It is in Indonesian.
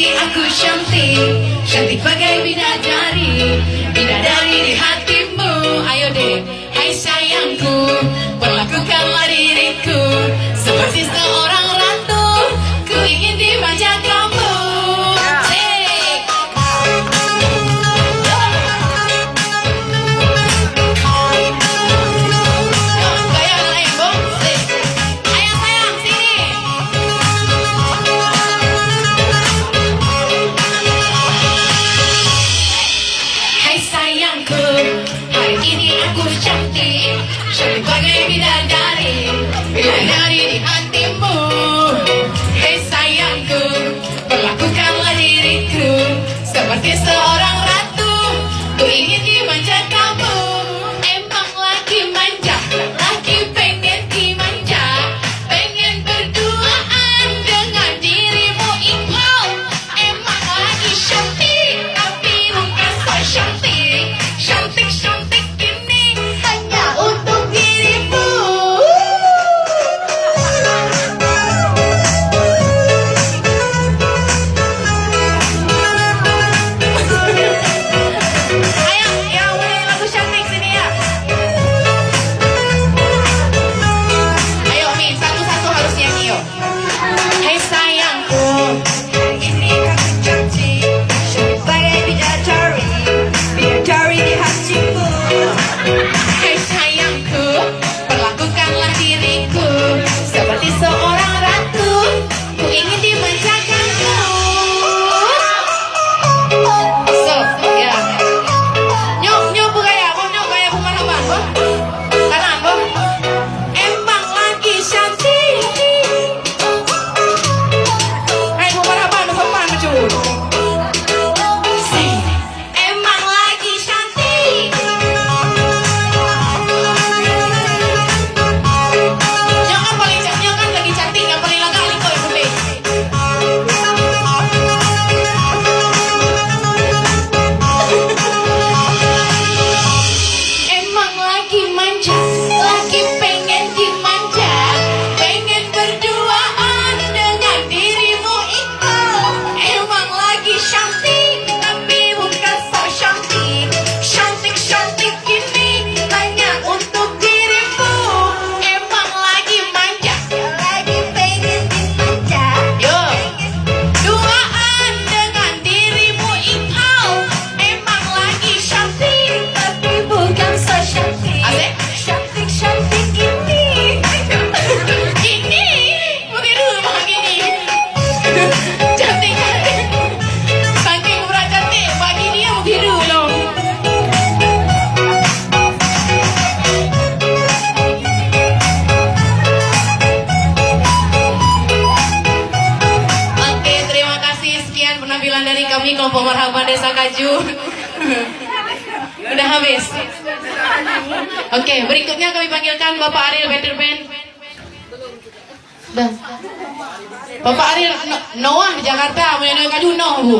ini aku cantik, cantik bagai bidadari, bidadari di hatimu. Ayo deh, hai sayangku, perlakukanlah diriku seperti seorang ratu, ku ingin dimanja kamu. Cantik bagai bidadari, bidadari di hatimu. Hei sayangku, perlakukanlah diriku seperti seorang ratu, ku ingin dimanja kamu. Emang lagi manja, lagi pengen dimanja, pengen berduaan dengan dirimu engkau. Emang lagi cantik, tapi bukan so cantik, cantik-cantik untuk dirimu. Ayo, yang boleh lagu cantik sini ya. Ayo Mi, satu-satu harus nyanyi yuk. Hai sayangku, ini aku cantik, cantik bagai bidadari, bidadari di hatimu. Hai sayangku, perlakukanlah diriku seperti seorang ratu, ku ingin dimanja kamu. So, ya. Nyok gaya bu marhaban bu. Kanan bu. Emang lagi cantik. Hai bu marhaban bu sopan macul. Emang lagi cantik. Penampilan dari kami kelompok Marhaban Desa Kaju. Udah habis. Oke, berikutnya kami panggilkan Bapak Ariel Better Band. Bapak Ariel Noah Jakarta, Mulyono Kaju Bu.